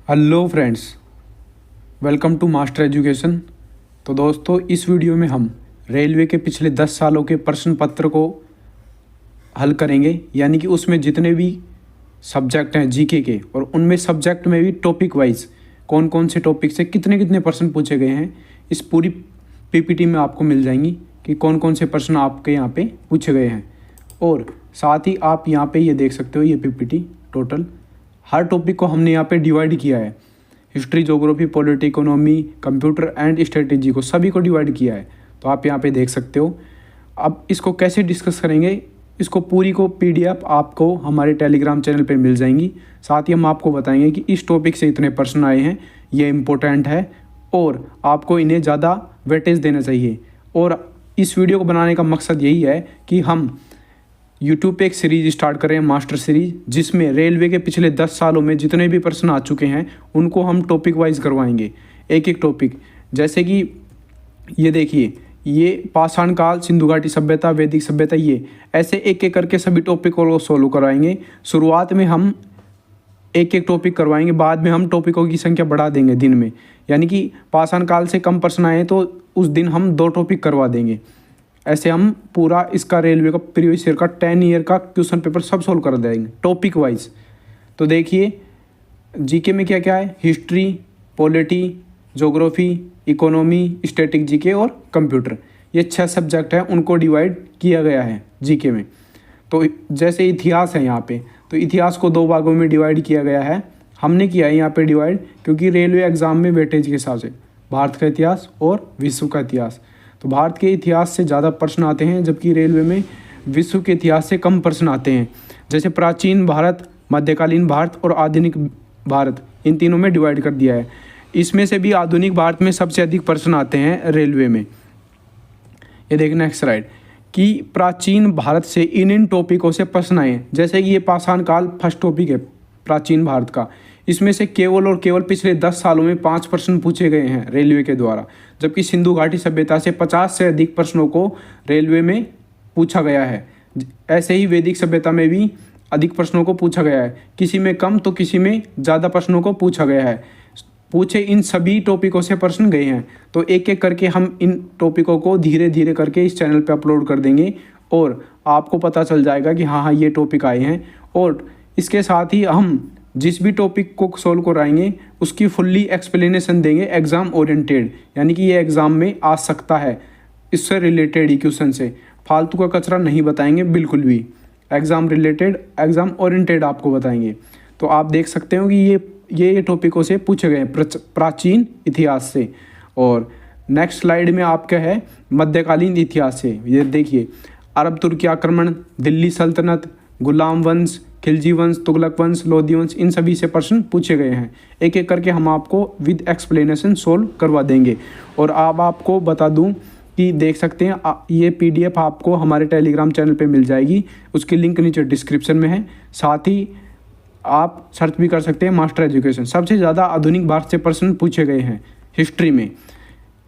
Hello friends, welcome to master education. तो दोस्तों, इस वीडियो में हम रेलवे के पिछले 10 सालों के प्रश्न पत्र को हल करेंगे, यानी कि उसमें जितने भी सब्जेक्ट हैं जीके के, और उनमें सब्जेक्ट में भी टॉपिक वाइज कौन कौन से टॉपिक से कितने कितने प्रश्न पूछे गए हैं, इस पूरी पीपीटी में आपको मिल जाएंगी कि कौन कौन से प्रश्न आपके यहाँ पे पूछे गए हैं। और साथ ही आप यहाँ पे ये देख सकते हो, ये पीपीटी टोटल हर टॉपिक को हमने यहाँ पे डिवाइड किया है। History, geography, polity, economy, computer and strategy को सभी को डिवाइड किया है, तो आप यहाँ पे देख सकते हो। अब इसको कैसे डिस्कस करेंगे, इसको पूरी को पीडीएफ आपको हमारे टेलीग्राम चैनल पे मिल जाएंगी। साथ ही हम आपको बताएंगे कि इस टॉपिक से इतने प्रश्न आए हैं, ये इम्पोर्टेंट है और आपको इन्हें ज़्यादा वेटेज देना चाहिए। और इस वीडियो को बनाने का मकसद यही है कि हम यूट्यूब पे एक सीरीज स्टार्ट करें, मास्टर सीरीज, जिसमें रेलवे के पिछले 10 सालों में जितने भी प्रश्न आ चुके हैं उनको हम टॉपिक वाइज करवाएंगे, एक एक टॉपिक। जैसे कि ये देखिए, ये पाषाण काल, सिंधु घाटी सभ्यता, वैदिक सभ्यता, ये ऐसे एक एक करके सभी टॉपिकों को सोल्व करवाएंगे। शुरुआत में हम एक एक टॉपिक करवाएंगे, बाद में हम टॉपिकों की संख्या बढ़ा देंगे दिन में, यानी कि पाषाण काल से कम प्रश्न आए तो उस दिन हम 2 टॉपिक करवा देंगे। ऐसे हम पूरा इसका रेलवे का प्रीवियस ईयर का 10 ईयर का क्वेश्चन पेपर सब सोल्व कर देंगे टॉपिक वाइज। तो देखिए, जीके में क्या क्या है, history, polity, geography, economy, static GK और कंप्यूटर, ये 6 सब्जेक्ट हैं, उनको डिवाइड किया गया है जीके में। तो जैसे इतिहास है यहाँ पे, तो इतिहास को 2 भागों में डिवाइड किया गया है। हमने किया है यहाँ पे डिवाइड क्योंकि रेलवे एग्ज़ाम में वेटेज के हिसाब से भारत का इतिहास और विश्व का इतिहास, तो भारत के इतिहास से ज़्यादा प्रश्न आते हैं, जबकि रेलवे में विश्व के इतिहास से कम प्रश्न आते हैं। जैसे प्राचीन भारत, मध्यकालीन भारत और आधुनिक भारत, इन तीनों में डिवाइड कर दिया है। इसमें से भी आधुनिक भारत में सबसे अधिक प्रश्न आते हैं रेलवे में। ये देखना नेक्स्ट स्लाइड कि प्राचीन भारत से इन टॉपिकों से प्रश्न आए हैं। जैसे कि ये पाषाण काल फर्स्ट टॉपिक है प्राचीन भारत का, इसमें से केवल और केवल पिछले 10 सालों में 5 प्रश्न पूछे गए हैं रेलवे के द्वारा, जबकि सिंधु घाटी सभ्यता से 50 से अधिक प्रश्नों को रेलवे में पूछा गया है। ऐसे ही वैदिक सभ्यता में भी अधिक प्रश्नों को पूछा गया है, किसी में कम तो किसी में ज़्यादा प्रश्नों को पूछा गया है। पूछे इन सभी टॉपिकों से प्रश्न गए हैं, तो एक एक करके हम इन टॉपिकों को धीरे धीरे करके इस चैनल पर अपलोड कर देंगे और आपको पता चल जाएगा कि हाँ ये टॉपिक आए हैं। और इसके साथ ही हम जिस भी टॉपिक को सोल्व कराएंगे उसकी फुल्ली एक्सप्लेनेशन देंगे एग्ज़ाम ओरिएंटेड, यानी कि ये एग्ज़ाम में आ सकता है, इससे रिलेटेड ही क्वेश्चन से, फालतू का कचरा नहीं बताएंगे बिल्कुल भी, एग्ज़ाम रिलेटेड, एग्ज़ाम ओरिएंटेड आपको बताएंगे। तो आप देख सकते हो कि ये टॉपिकों से पूछे गए हैं प्राचीन इतिहास से। और नेक्स्ट स्लाइड में आपका है मध्यकालीन इतिहास से। ये देखिए, अरब तुर्की आक्रमण, दिल्ली सल्तनत, गुलाम वंश, खिलजी वंश, तुगलक वंश, लोधी वंश, इन सभी से प्रश्न पूछे गए हैं। एक एक करके हम आपको विद एक्सप्लेनेशन सोल्व करवा देंगे। और अब आपको बता दूं कि देख सकते हैं, ये पीडीएफ आपको हमारे टेलीग्राम चैनल पे मिल जाएगी, उसकी लिंक नीचे डिस्क्रिप्शन में है। साथ ही आप सर्च भी कर सकते हैं मास्टर एजुकेशन। सबसे ज़्यादा आधुनिक भारत से प्रश्न पूछे गए हैं हिस्ट्री में।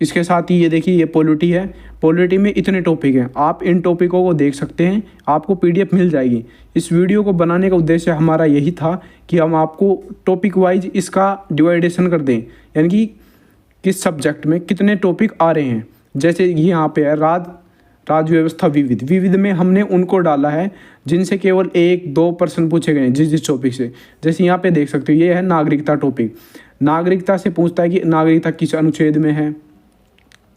इसके साथ ही ये देखिए, ये पॉलिटी है, पॉलिटी में इतने टॉपिक हैं, आप इन टॉपिकों को देख सकते हैं, आपको पीडीएफ मिल जाएगी। इस वीडियो को बनाने का उद्देश्य हमारा यही था कि हम आपको टॉपिक वाइज इसका डिवाइडेशन कर दें, यानी कि किस सब्जेक्ट में कितने टॉपिक आ रहे हैं। जैसे यहाँ पे है राज्य व्यवस्था विविध में हमने उनको डाला है जिनसे केवल 1-2 प्रश्न पूछे गए हैं जिस टॉपिक से। जैसे यहाँ पे देख सकते हो, ये है नागरिकता टॉपिक। नागरिकता से पूछता है कि नागरिकता किस अनुच्छेद में है,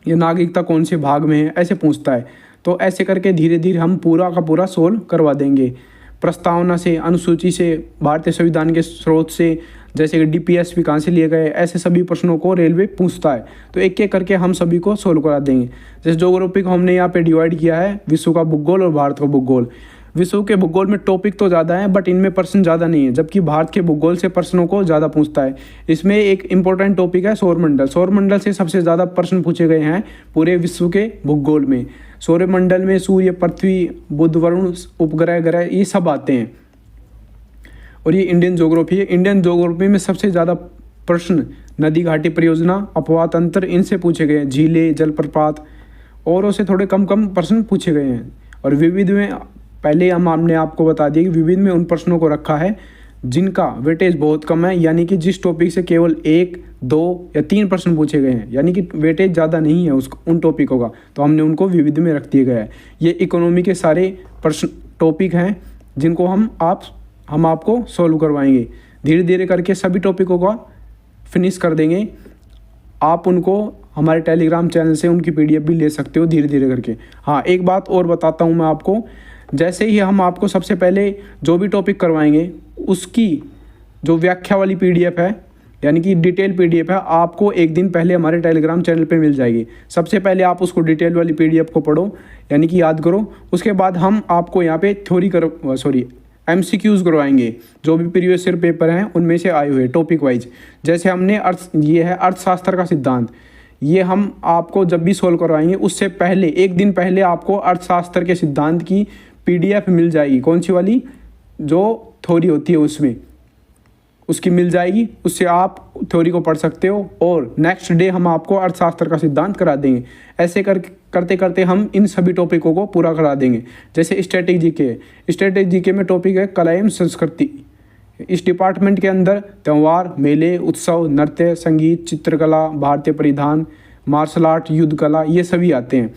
ये नागरिकता कौन से भाग में है, ऐसे पूछता है। तो ऐसे करके धीरे धीरे हम पूरा का पूरा सोल्व करवा देंगे। प्रस्तावना से, अनुसूची से, भारतीय संविधान के स्रोत से, जैसे कि डीपीएसपी कहाँ से लिए गए, ऐसे सभी प्रश्नों को रेलवे पूछता है। तो एक एक करके हम सभी को सोल्व करा देंगे। जैसे ज्योग्राफी को हमने यहाँ पे डिवाइड किया है, विश्व का भूगोल और भारत का भूगोल। विश्व के भूगोल में टॉपिक तो ज़्यादा है बट इनमें प्रश्न ज़्यादा नहीं है, जबकि भारत के भूगोल से प्रश्नों को ज़्यादा पूछता है। इसमें एक इंपॉर्टेंट टॉपिक है सौरमंडल। सौरमंडल से सबसे ज़्यादा प्रश्न पूछे गए हैं पूरे विश्व के भूगोल में। सौरमंडल में सूर्य, पृथ्वी, बुध, वरुण, उपग्रह, ग्रह, ये सब आते हैं। और ये इंडियन ज्योग्राफी है। इंडियन ज्योग्राफी में सबसे ज़्यादा प्रश्न नदी घाटी परियोजना, अपवाह तंत्र, इनसे पूछे गए हैं। झीलें, जलप्रपात, औरों से थोड़े कम प्रश्न पूछे गए हैं। और विविध में पहले हमने आपको बता दिया कि विविध में उन प्रश्नों को रखा है जिनका वेटेज बहुत कम है, यानी कि जिस टॉपिक से केवल 1, 2 या 3 प्रश्न पूछे गए हैं, यानी कि वेटेज ज़्यादा नहीं है उन टॉपिकों का, तो हमने उनको विविध में रख दिया गया है। ये इकोनॉमी के सारे प्रश्न टॉपिक हैं जिनको हम आपको सॉल्व करवाएंगे। धीरे धीरे करके सभी टॉपिकों का फिनिश कर देंगे। आप उनको हमारे टेलीग्राम चैनल से उनकी PDF भी ले सकते हो धीरे धीरे करके। हाँ, एक बात और बताता हूँ मैं आपको, जैसे ही हम आपको सबसे पहले जो भी टॉपिक करवाएंगे उसकी जो व्याख्या वाली PDF है, यानी कि डिटेल PDF है, आपको एक दिन पहले हमारे टेलीग्राम चैनल पे मिल जाएगी। सबसे पहले आप उसको डिटेल वाली PDF को पढ़ो, यानी कि याद करो। उसके बाद हम आपको यहाँ पे MCQs करवाएंगे, जो भी प्रीवियस ईयर पेपर हैं उनमें से आए हुए टॉपिक वाइज। जैसे हमने ये है अर्थशास्त्र का सिद्धांत, ये हम आपको जब भी सोल्व करवाएंगे उससे पहले एक दिन पहले आपको अर्थशास्त्र के सिद्धांत की PDF मिल जाएगी। कौन सी वाली? जो थ्योरी होती है उसमें, उसकी मिल जाएगी। उससे आप थ्योरी को पढ़ सकते हो और नेक्स्ट डे हम आपको अर्थशास्त्र का सिद्धांत करा देंगे। ऐसे करते करते हम इन सभी टॉपिकों को पूरा करा देंगे। जैसे स्टैटिक जीके में टॉपिक है कला एवं संस्कृति। इस डिपार्टमेंट के अंदर त्यौहार, मेले, उत्सव, नृत्य, संगीत, चित्रकला, भारतीय परिधान, मार्शल आर्ट, युद्ध कला, ये सभी आते हैं।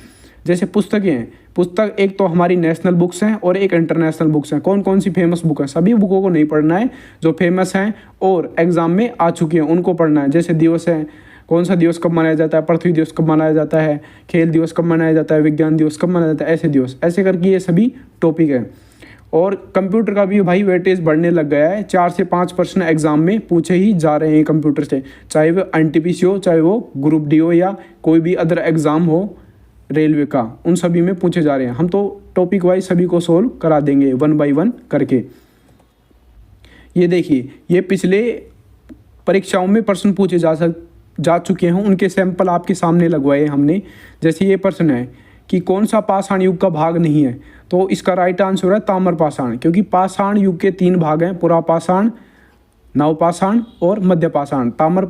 जैसे पुस्तकें हैं, पुस्तक एक तो हमारी नेशनल बुक्स हैं और एक इंटरनेशनल बुक्स हैं। कौन कौन सी फेमस बुक है, सभी बुकों को नहीं पढ़ना है, जो फेमस हैं और एग्जाम में आ चुकी हैं उनको पढ़ना है। जैसे दिवस है, कौन सा दिवस कब मनाया जाता है, पृथ्वी दिवस कब मनाया जाता है, खेल दिवस कब मनाया जाता है, विज्ञान दिवस कब मनाया जाता है, ऐसे दिवस, ऐसे करके ये सभी टॉपिक हैं। और कंप्यूटर का भी भाई वेटेज बढ़ने लग गया है। 4 से 5 प्रश्न एग्जाम में पूछे ही जा रहे हैं कंप्यूटर से, चाहे वो NTPC हो, चाहे वो ग्रुप D हो या कोई भी अदर एग्ज़ाम हो रेलवे का, उन सभी में पूछे जा रहे हैं। हम तो टॉपिक वाइज सभी को सोल्व करा देंगे 1 by 1 करके। ये देखिए, ये पिछले परीक्षाओं में प्रश्न पूछे जा चुके हैं, उनके सैंपल आपके सामने लगवाए हमने। जैसे ये प्रश्न है कि कौन सा पाषाण युग का भाग नहीं है, तो इसका राइट आंसर है ताम्र पाषाण, क्योंकि पाषाण युग के 3 भाग हैं, पुरापाषाण, नवपाषाण और मध्य पाषाण। ताम्र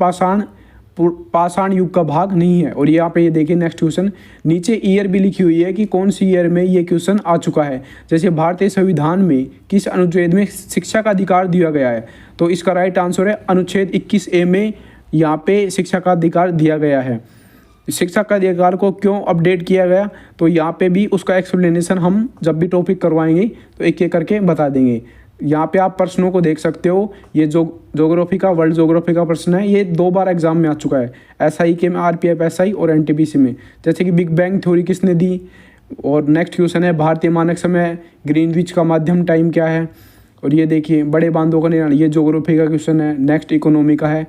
पाषाण युग का भाग नहीं है। और यहाँ पे ये देखिए नेक्स्ट क्वेश्चन, नीचे ईयर भी लिखी हुई है कि कौन सी ईयर में ये क्वेश्चन आ चुका है। जैसे भारतीय संविधान में किस अनुच्छेद में शिक्षा का अधिकार दिया गया है, तो इसका राइट आंसर है अनुच्छेद 21A में यहाँ पे शिक्षा का अधिकार दिया गया है। शिक्षा का अधिकार को क्यों अपडेट किया गया, तो यहाँ पे भी उसका एक्सप्लेनेशन हम जब भी टॉपिक करवाएंगे तो एक एक करके बता देंगे। यहाँ पे आप प्रश्नों को देख सकते हो। ये जो ज्योग्राफी का, वर्ल्ड ज्योग्राफी का प्रश्न है, ये 2 बार एग्जाम में आ चुका है, SI के में, RPF SI और NTPC में। जैसे कि बिग बैंग थ्योरी किसने दी। और नेक्स्ट क्वेश्चन है भारतीय मानक समय ग्रीनविच का माध्यम टाइम क्या है। और ये देखिए बड़े बांधों का निर्माण, ये ज्योग्राफी का क्वेश्चन है। नेक्स्ट इकोनॉमी का है।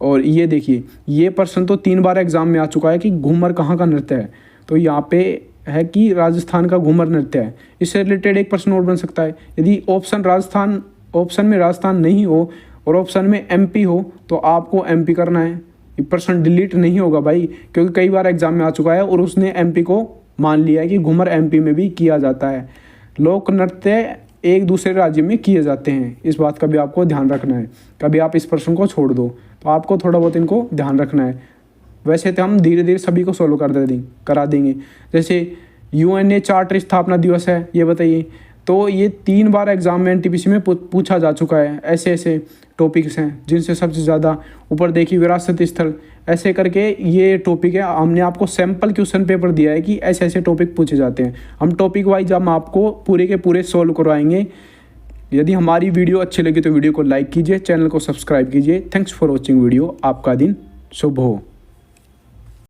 और ये देखिए, ये प्रश्न तो 3 बार एग्जाम में आ चुका है कि घूमर कहाँ का नृत्य है, तो यहाँ पे है कि राजस्थान का घूमर नृत्य है। इससे रिलेटेड एक प्रश्न और बन सकता है, यदि ऑप्शन में राजस्थान नहीं हो और ऑप्शन में MP हो तो आपको MP करना है। ये प्रश्न डिलीट नहीं होगा भाई, क्योंकि कई बार एग्जाम में आ चुका है और उसने MP को मान लिया है कि घूमर MP में भी किया जाता है। लोक नृत्य एक दूसरे राज्य में किए जाते हैं, इस बात का भी आपको ध्यान रखना है। कभी आप इस प्रश्न को छोड़ दो तो आपको थोड़ा बहुत इनको ध्यान रखना है। वैसे तो हम धीरे धीरे सभी को सोल्व करा देंगे। जैसे UN चार्टर स्थापना दिवस है, ये बताइए, तो ये 3 बार एग्जाम में NTPC में पूछा जा चुका है। ऐसे ऐसे टॉपिक्स हैं जिनसे सबसे ज़्यादा ऊपर देखिए विरासत स्थल, ऐसे करके ये टॉपिक है। हमने आपको सैम्पल क्वेश्चन पेपर दिया है कि ऐसे ऐसे टॉपिक पूछे जाते हैं। हम टॉपिक वाइज हम आपको पूरे के पूरे सोल्व करवाएंगे। यदि हमारी वीडियो अच्छी लगी तो वीडियो को लाइक कीजिए, चैनल को सब्सक्राइब कीजिए। Thanks for watching video. आपका दिन शुभ हो।